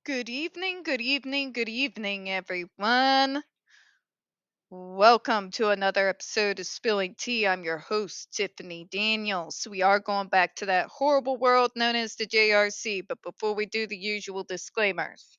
Good evening, good evening, good evening, everyone. Welcome to another episode of Spilling Tea. I'm your host, Tiffany Daniels. We are going back to that horrible world known as the JRC, but before we do the usual disclaimers,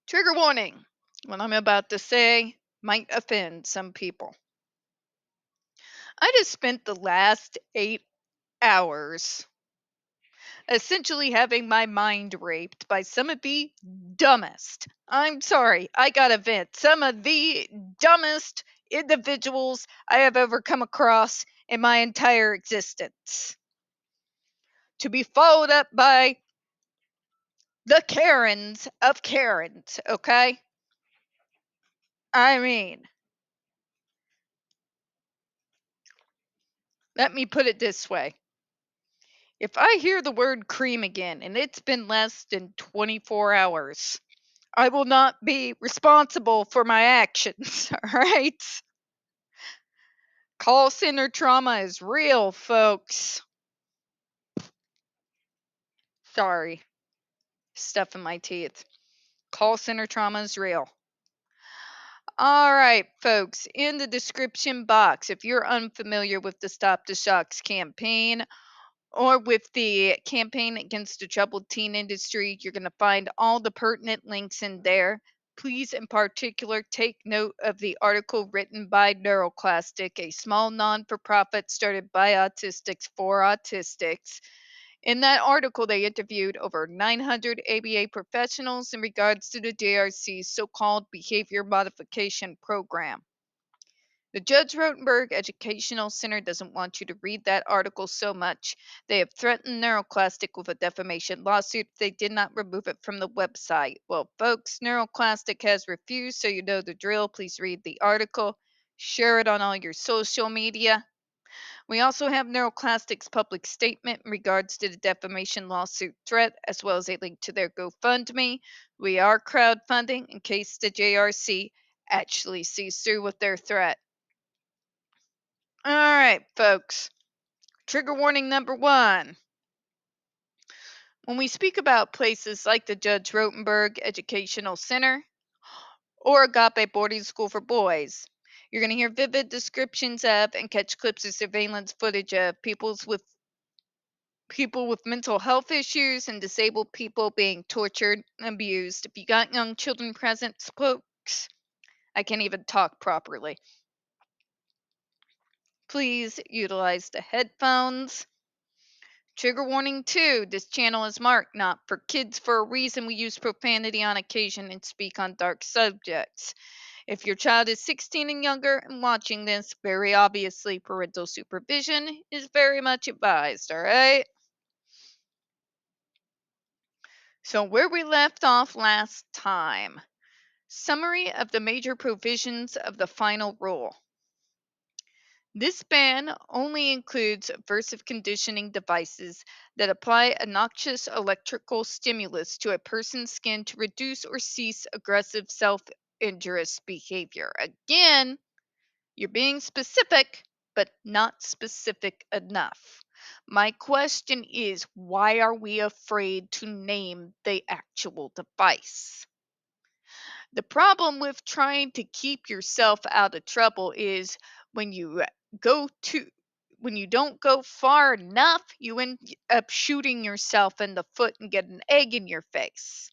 trigger warning. What I'm about to say might offend some people. I just spent the last 8 hours essentially having my mind raped by some of the dumbest, I'm sorry, I gotta vent, some of the dumbest individuals I have ever come across in my entire existence. To be followed up by the Karens of Karens, okay? I mean, let me put it this way. If I hear the word cream again and it's been less than 24 hours, I will not be responsible for my actions, all right? Call center trauma is real, folks. Sorry, stuff in my teeth. Call center trauma is real. All right, folks, in the description box, if you're unfamiliar with the Stop the Shocks campaign or with the campaign against the troubled teen industry, you're going to find all the pertinent links in there. Please, in particular, take note of the article written by NeuroClastic, a small non for profit started by autistics for autistics. In that article, they interviewed over 900 ABA professionals in regards to the JRC's so called behavior modification program. The Judge Rotenberg Educational Center doesn't want you to read that article so much. They have threatened NeuroClastic with a defamation lawsuit if they did not remove it from the website. Well, folks, NeuroClastic has refused, so you know the drill. Please read the article, share it on all your social media. We also have NeuroClastic's public statement in regards to the defamation lawsuit threat, as well as a link to their GoFundMe. We are crowdfunding in case the JRC actually sees through with their threat. All right, folks. Trigger warning number one. When we speak about places like the Judge Rotenberg Educational Center or Agape Boarding School for Boys, you're going to hear vivid descriptions of and catch clips of surveillance footage of people with mental health issues and disabled people being tortured and abused. If you got young children present, folks, I can't even talk properly. Please utilize the headphones. Trigger warning 2. This channel is marked not for kids for a reason. We use profanity on occasion and speak on dark subjects. If your child is 16 and younger and watching this, very obviously parental supervision is very much advised, all right? So, where we left off last time. Summary of the major provisions of the final rule. This ban only includes aversive conditioning devices that apply a noxious electrical stimulus to a person's skin to reduce or cease aggressive self injurious behavior. Again, you're being specific, but not specific enough. My question is, why are we afraid to name the actual device? The problem with trying to keep yourself out of trouble is when you go to when you don't go far enough, you end up shooting yourself in the foot and get an egg in your face.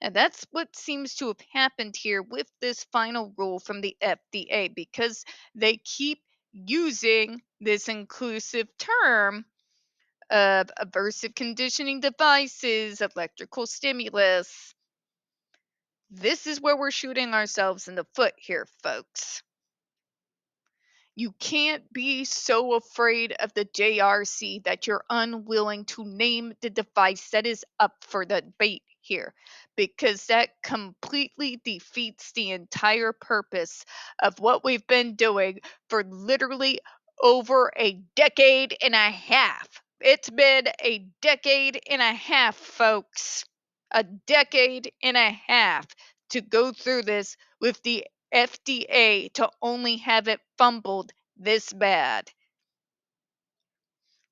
And that's what seems to have happened here with this final rule from the FDA because they keep using this inclusive term of aversive conditioning devices, electrical stimulus. This is where we're shooting ourselves in the foot here, folks. You can't be so afraid of the JRC that you're unwilling to name the device that is up for the debate here, because that completely defeats the entire purpose of what we've been doing for literally over a decade and a half. It's been a decade and a half, folks. A decade and a half to go through this with the FDA to only have it fumbled this bad.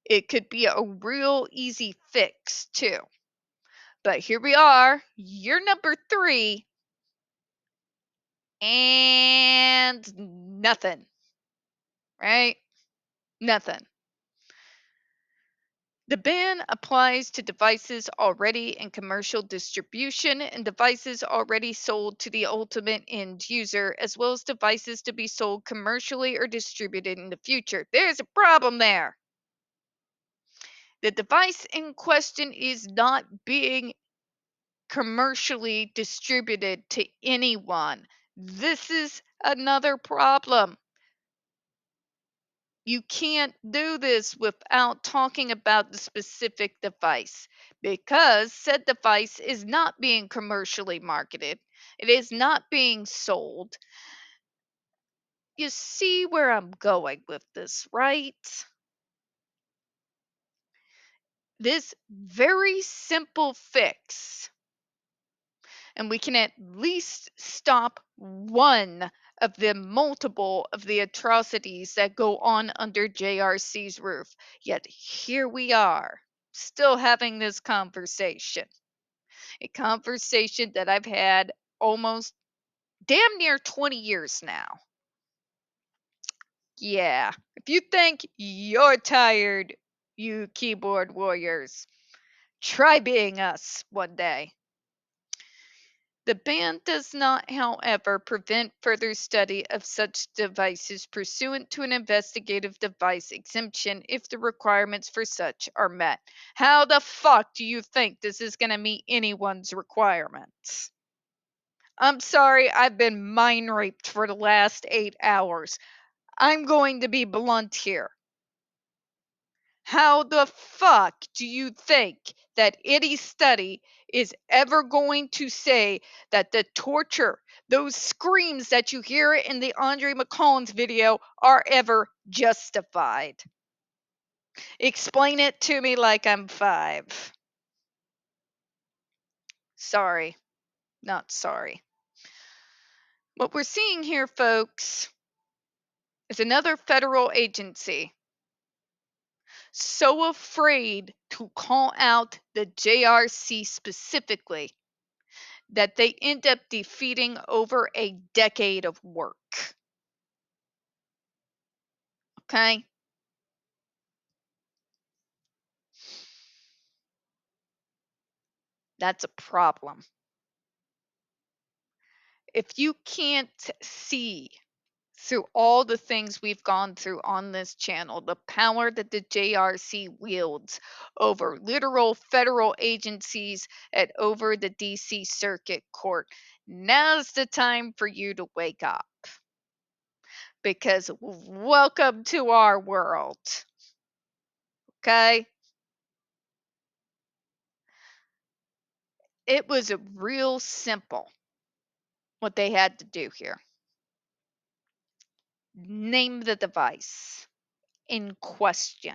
It could be a real easy fix, too. But here we are, year number 3, and nothing, right? Nothing. The ban applies to devices already in commercial distribution and devices already sold to the ultimate end user, as well as devices to be sold commercially or distributed in the future. There's a problem there. The device in question is not being commercially distributed to anyone. This is another problem. You can't do this without talking about the specific device because said device is not being commercially marketed. It is not being sold. You see where I'm going with this, right? This very simple fix, and we can at least stop one of the multiple of the atrocities that go on under JRC's roof. Yet here we are, still having this conversation. A conversation that I've had almost damn near 20 years now. Yeah, if you think you're tired, you keyboard warriors, try being us one day. The ban does not, however, prevent further study of such devices pursuant to an investigative device exemption if the requirements for such are met. How the fuck do you think this is going to meet anyone's requirements? I'm sorry, I've been mind raped for the last 8 hours. I'm going to be blunt here. How the fuck do you think that any study is ever going to say that the torture, those screams that you hear in the Andre McCollins video, are ever justified? Explain it to me like I'm 5. Sorry, not sorry. What we're seeing here, folks, is another federal agency so afraid to call out the JRC specifically that they end up defeating over a decade of work. Okay? That's a problem. If you can't see through all the things we've gone through on this channel, the power that the JRC wields over literal federal agencies and over the DC Circuit Court, now's the time for you to wake up. Because welcome to our world. Okay? It was a real simple what they had to do here. Name the device in question.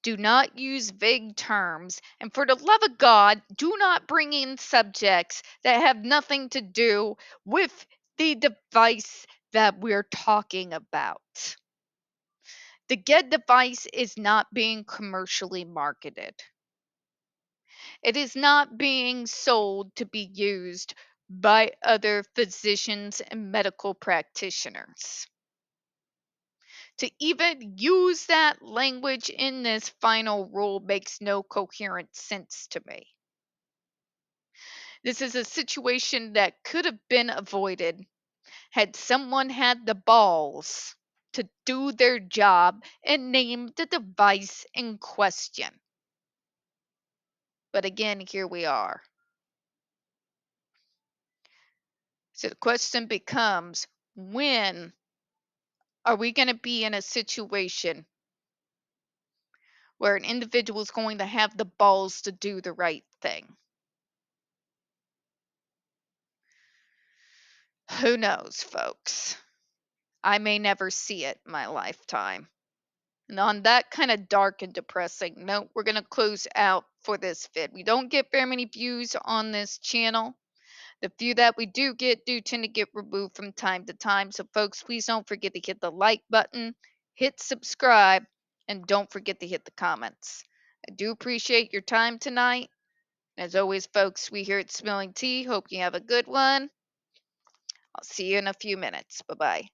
Do not use vague terms, and for the love of God, do not bring in subjects that have nothing to do with the device that we're talking about. The GED device is not being commercially marketed. It is not being sold to be used by other physicians and medical practitioners. To even use that language in this final rule makes no coherent sense to me. This is a situation that could have been avoided had someone had the balls to do their job and name the device in question. But again, here we are. So the question becomes, when are we going to be in a situation where an individual is going to have the balls to do the right thing? Who knows, folks? I may never see it in my lifetime. And on that kind of dark and depressing note, we're going to close out for this vid. We don't get very many views on this channel. The few that we do tend to get removed from time to time. So, folks, please don't forget to hit the like button, hit subscribe, and don't forget to hit the comments. I do appreciate your time tonight. As always, folks, we here at Smelling Tea hope you have a good one. I'll see you in a few minutes. Bye bye.